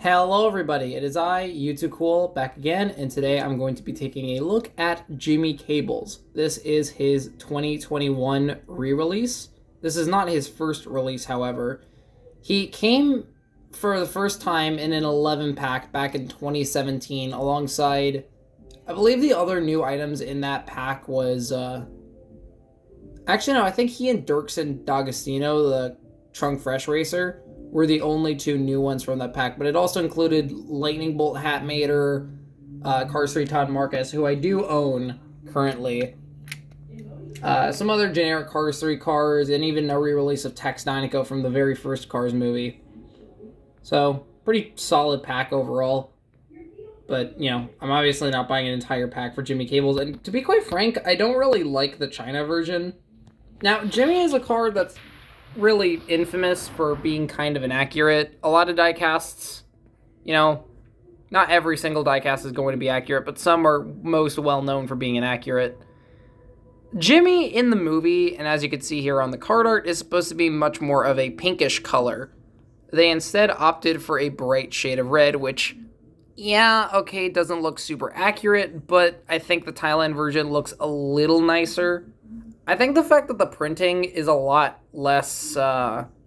Hello everybody, it is I, YouTubeCool, back again, and today I'm going to be taking a look at Jimmy Cables. This is his 2021 re-release. This is not his first release, however. He came for the first time in an 11 pack back in 2017 alongside, I believe the other new items in that pack was, actually no, I think he and Dirksen D'Agostino, the Trunk Fresh Racer, were the only two new ones from that pack, but it also included Lightning Bolt Hatmater, Cars 3 Todd Marcus, who I do own currently, some other generic Cars 3 cars, and even a re-release of Tex Dynaco from the very first Cars movie. So, pretty solid pack overall. But, you know, I'm obviously not buying an entire pack for Jimmy Cables, and to be quite frank, I don't really like the China version. Now, Jimmy is a card that's really infamous for being kind of inaccurate. A lot of diecasts, you know, not every single diecast is going to be accurate, but some are most well known for being inaccurate. Jimmy in the movie, and as you can see here on the card art, is supposed to be much more of a pinkish color. They instead opted for a bright shade of red, which, yeah, okay, doesn't look super accurate, but I think the Thailand version looks a little nicer. I think the fact that the printing is a lot less, dark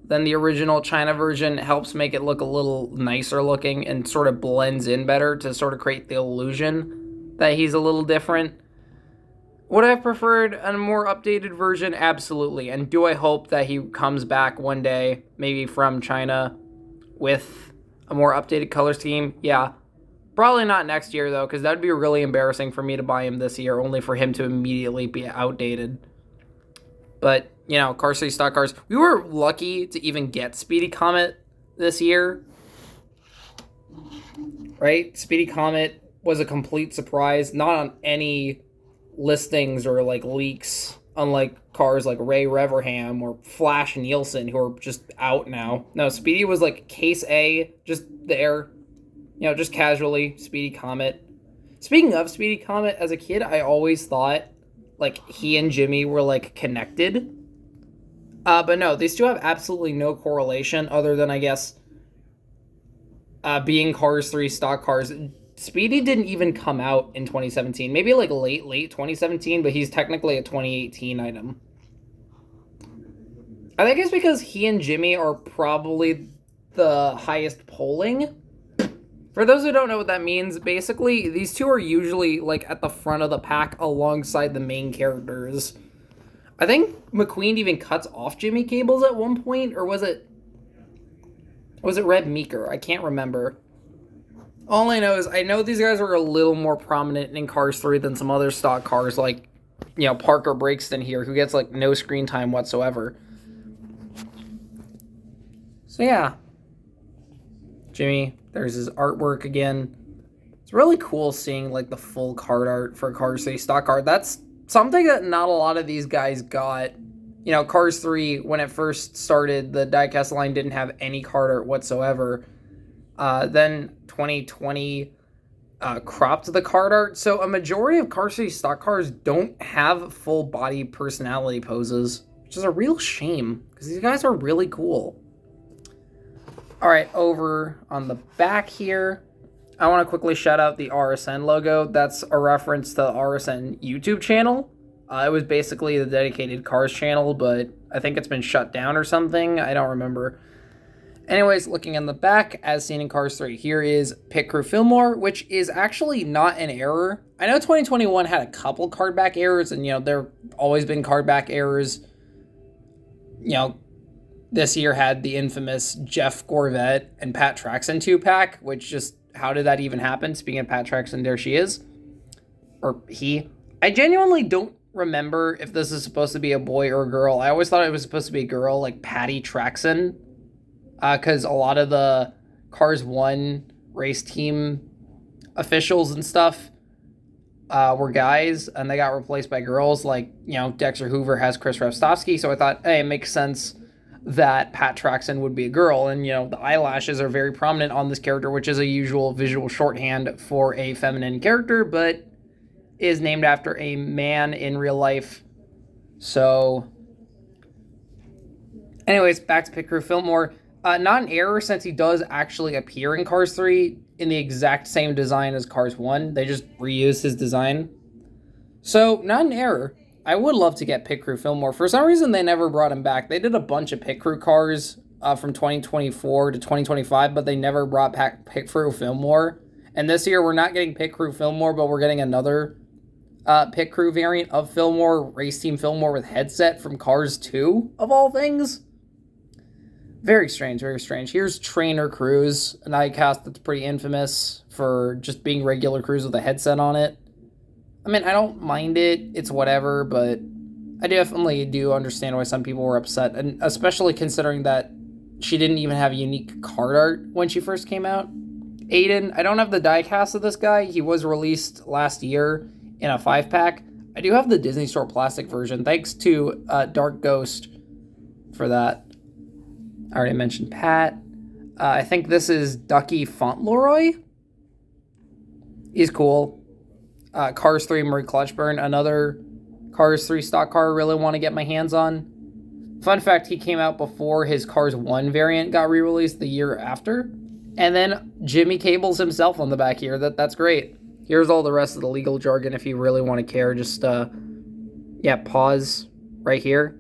than the original China version helps make it look a little nicer looking and sort of blends in better to sort of create the illusion that he's a little different. Would I have preferred a more updated version? Absolutely. And do I hope that he comes back one day, maybe from China, with a more updated color scheme? Yeah. Probably not next year, though, because that would be really embarrassing for me to buy him this year, only for him to immediately be outdated. But, you know, Cars 3 stock cars. We were lucky to even get Speedy Comet this year. Right? Speedy Comet was a complete surprise. Not on any listings or, like, leaks, unlike cars like Ray Reverham or Flash Nielsen, who are just out now. No, Speedy was, like, Case A, just there. You know, just casually, Speedy Comet. Speaking of Speedy Comet, as a kid, I always thought, like, he and Jimmy were, like, connected. But no, these two have absolutely no correlation other than, I guess, being Cars 3 stock cars. Speedy didn't even come out in 2017. Maybe, like, late 2017, but he's technically a 2018 item. I think it's because he and Jimmy are probably the highest polling. For those who don't know what that means, basically, these two are usually, like, at the front of the pack alongside the main characters. I think McQueen even cuts off Jimmy Cables at one point, or was it Red Meeker? I can't remember. All I know is I know these guys are a little more prominent in Cars 3 than some other stock cars, like, you know, Parker Brixton here, who gets, like, no screen time whatsoever. So, yeah. Jimmy, there's his artwork again. It's really cool seeing, like, the full card art for Cars 3 stock art. That's something that not a lot of these guys got. You know, Cars 3, when it first started, the diecast line didn't have any card art whatsoever. Then 2020 cropped the card art. So a majority of Cars 3 stock cars don't have full body personality poses, which is a real shame because these guys are really cool. All right, over on the back here, I want to quickly shout out the RSN logo. That's a reference to the RSN YouTube channel. It was basically the dedicated Cars channel, but I think it's been shut down or something. I don't remember. Anyways, looking in the back, as seen in Cars 3, here is Pit Crew Fillmore, which is actually not an error. I know 2021 had a couple card back errors, and, you know, there have always been card back errors. You know, this year had the infamous Jeff Gorvette and Pat Traxon 2-pack, which just, how did that even happen? Speaking of Pat Traxon, there she is. Or he. I genuinely don't remember if this is supposed to be a boy or a girl. I always thought it was supposed to be a girl, like Patty Traxon. Because a lot of the Cars 1 race team officials and stuff were guys, and they got replaced by girls. Like, you know, Dexter Hoover has Chris Rostovsky, so I thought, hey, it makes sense that Pat Traxon would be a girl. And, you know, the eyelashes are very prominent on this character, which is a usual visual shorthand for a feminine character, but is named after a man in real life. So Anyways, back to Pit Crew Fillmore. Not an error since he does actually appear in Cars 3 in the exact same design as Cars 1. They just reused his design. So, not an error. I would love to get Pit Crew Fillmore. For some reason, they never brought him back. They did a bunch of Pit Crew cars from 2024 to 2025, but they never brought back Pit Crew Fillmore. And this year, we're not getting Pit Crew Fillmore, but we're getting another Pit Crew variant of Fillmore, Race Team Fillmore with headset from Cars 2, of all things. Very strange, very strange. Here's Trainer Cruz, an diecast that's pretty infamous for just being regular Cruz with a headset on it. I mean, I don't mind it. It's whatever, but I definitely do understand why some people were upset, and especially considering that she didn't even have unique card art when she first came out. Aiden, I don't have the diecast of this guy. He was released last year in a 5-pack. I do have the Disney Store plastic version, thanks to Dark Ghost for that. I already mentioned Pat. I think this is Ducky Fauntleroy. He's cool. Cars 3 Murray Clutchburn, another Cars 3 stock car I really want to get my hands on. Fun fact, he came out before his Cars 1 variant got re-released the year after. And then Jimmy Cables himself on the back here. That's great. Here's all the rest of the legal jargon if you really want to care. Just, pause right here.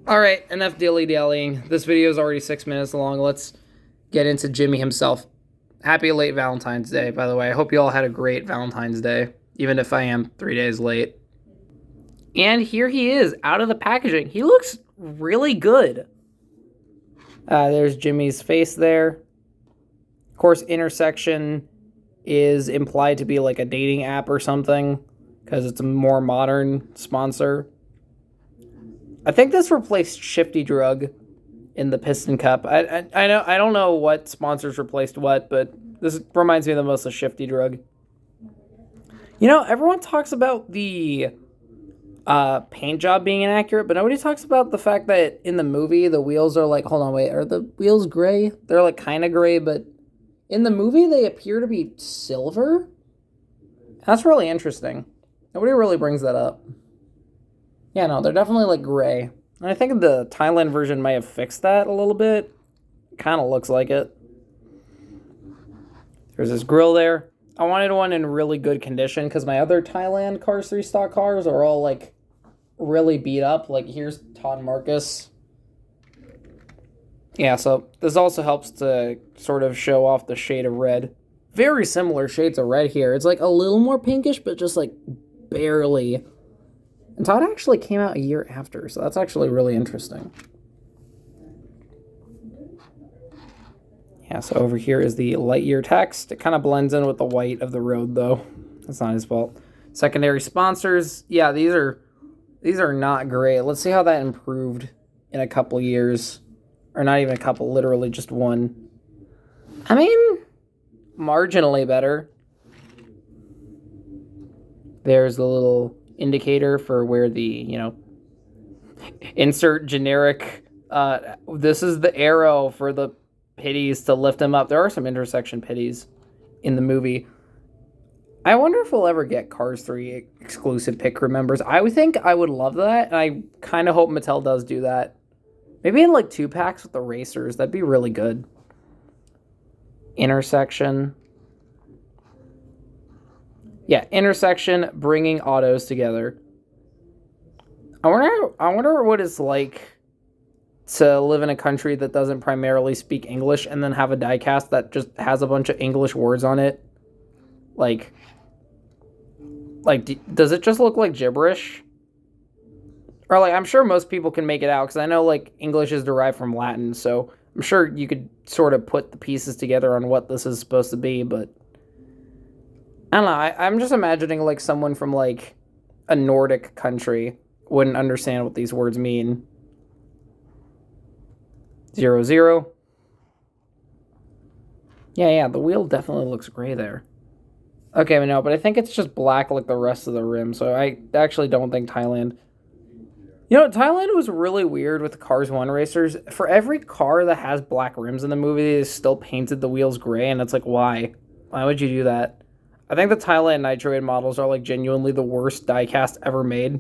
Alright, enough dilly-dallying. This video is already 6 minutes long. Let's get into Jimmy himself. Happy late Valentine's Day, by the way. I hope you all had a great Valentine's Day, even if I am 3 days late. And here he is, out of the packaging. He looks really good. There's Jimmy's face there. Of course, Intersection is implied to be like a dating app or something, because it's a more modern sponsor. I think this replaced Shifty Drug in the Piston Cup. I don't know what sponsors replaced what, but this reminds me the most of Shifty Drug. You know, everyone talks about the paint job being inaccurate, but nobody talks about the fact that in the movie the wheels are like, hold on, wait, are the wheels gray? They're like kind of gray, but in the movie they appear to be silver. That's really interesting. Nobody really brings that up. Yeah, no, they're definitely like gray. And I think the Thailand version may have fixed that a little bit. Kind of looks like it. There's this grill there. I wanted one in really good condition because my other Thailand Cars 3 stock cars are all like really beat up. Like here's Todd Marcus. Yeah, so this also helps to sort of show off the shade of red. Very similar shades of red here. It's like a little more pinkish, but just like barely. And Todd actually came out a year after, so that's actually really interesting. Yeah, so over here is the Lightyear text. It kind of blends in with the white of the road, though. That's not his fault. Secondary sponsors. Yeah, these are not great. Let's see how that improved in a couple years. Or not even a couple, literally just one. I mean, marginally better. There's the little indicator for where the, insert generic, this is the arrow for the pitties to lift them up. There are some intersection pitties in the movie. I wonder if we'll ever get Cars 3 exclusive Pit Crew members. I would think I would love that, and I kind of hope Mattel does do that. Maybe in like 2-packs with the racers. That'd be really good. Intersection. Yeah, Intersection, bringing autos together. I wonder what it's like to live in a country that doesn't primarily speak English and then have a diecast that just has a bunch of English words on it. Like does it just look like gibberish? Or like, I'm sure most people can make it out, because I know like English is derived from Latin, so I'm sure you could sort of put the pieces together on what this is supposed to be, but I don't know. I'm just imagining like someone from like a Nordic country wouldn't understand what these words mean. 00. Yeah, the wheel definitely looks gray there. Okay, no, but I think it's just black like the rest of the rim, so I actually don't think Thailand... Thailand was really weird with the Cars 1 racers. For every car that has black rims in the movie, they still painted the wheels gray, and it's like, why? Why would you do that? I think the Thailand Nitroid models are like genuinely the worst diecast ever made.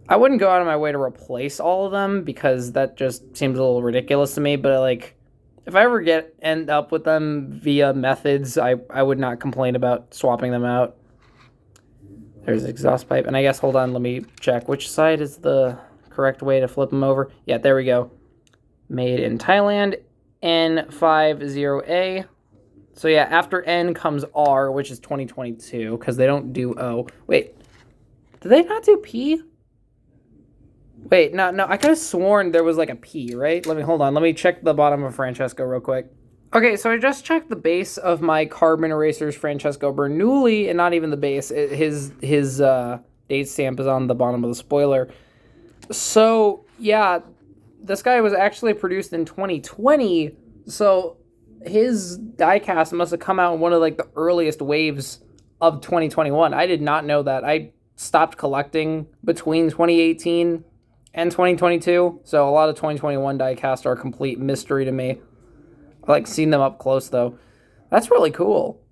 I wouldn't go out of my way to replace all of them because that just seems a little ridiculous to me. But like, if I ever end up with them via methods, I would not complain about swapping them out. There's the exhaust pipe, and I guess hold on, let me check which side is the correct way to flip them over. Yeah, there we go. Made in Thailand, N50A. So yeah, after N comes R, which is 2022, because they don't do O. Wait, did they not do P? Wait, no, I could have sworn there was like a P, right? Hold on, let me check the bottom of Francesco real quick. Okay, so I just checked the base of my Carbon Erasers Francesco Bernoulli, and not even the base. His date stamp is on the bottom of the spoiler. So, yeah, this guy was actually produced in 2020, so his diecast must have come out in one of like the earliest waves of 2021. I did not know that. I stopped collecting between 2018 and 2022, so a lot of 2021 diecast are a complete mystery to me. I like seeing them up close, though. That's really cool.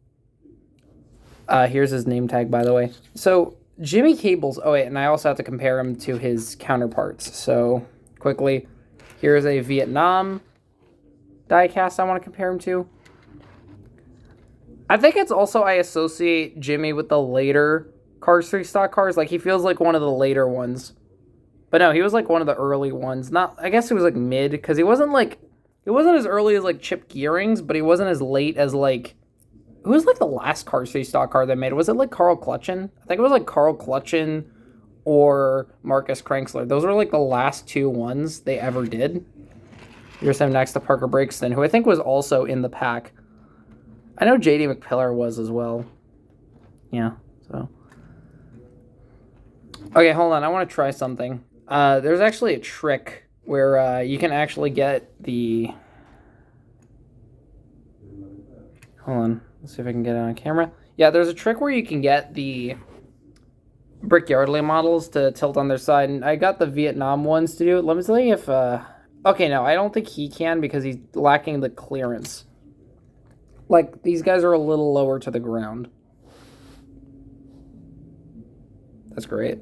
Here's his name tag, by the way. So, Jimmy Cables... Oh, wait, and I also have to compare him to his counterparts. So, quickly, here's a Vietnam diecast I want to compare him to. I think it's also I associate Jimmy with the later Cars 3 stock cars. Like, he feels like one of the later ones. But no, he was like one of the early ones. I guess he was like mid, because he wasn't like... It wasn't as early as, like, Chip Gearings, but he wasn't as late as, like... Who was, like, the last Cars 3 stock car they made? Was it, like, Carl Clutchen? I think it was, like, Carl Clutchen or Marcus Kranksler. Those were, like, the last two ones they ever did. Here's him next to Parker Brixton, who I think was also in the pack. I know J.D. McPillar was as well. Yeah, so... Okay, hold on. I want to try something. There's actually a trick where you can actually get the... Hold on. Let's see if I can get it on camera. Yeah, there's a trick where you can get the Brick Yardley models to tilt on their side, and I got the Vietnam ones to do it. Let me see if... Okay, no, I don't think he can because he's lacking the clearance. Like, these guys are a little lower to the ground. That's great.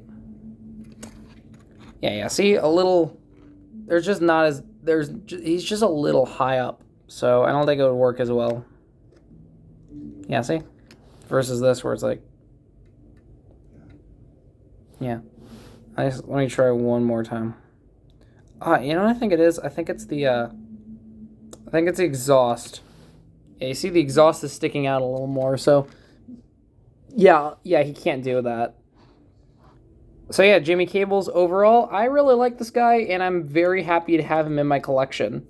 Yeah, see? A little... There's just not as... He's just a little high up, so I don't think it would work as well. Yeah, see? Versus this, where it's like... Yeah. Let me try one more time. You know what I think it is? I think it's the, I think it's the exhaust. Yeah, you see the exhaust is sticking out a little more, so... Yeah, he can't do that. So yeah, Jimmy Cables, overall, I really like this guy, and I'm very happy to have him in my collection.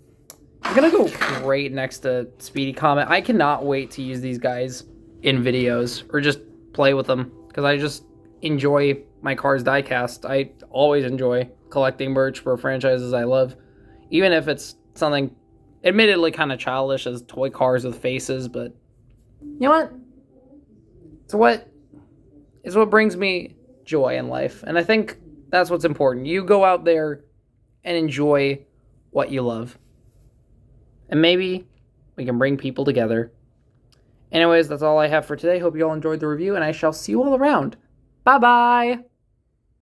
He's gonna go great next to Speedy Comet. I cannot wait to use these guys in videos, or just play with them, because I just enjoy my Cars diecast. I always enjoy collecting merch for franchises I love, even if it's something admittedly kind of childish as toy cars with faces, but you know what? It's what brings me joy in life, and I think that's what's important. You go out there and enjoy what you love, and maybe we can bring people together. Anyways, that's all I have for today. Hope you all enjoyed the review, and I shall see you all around. Bye-bye!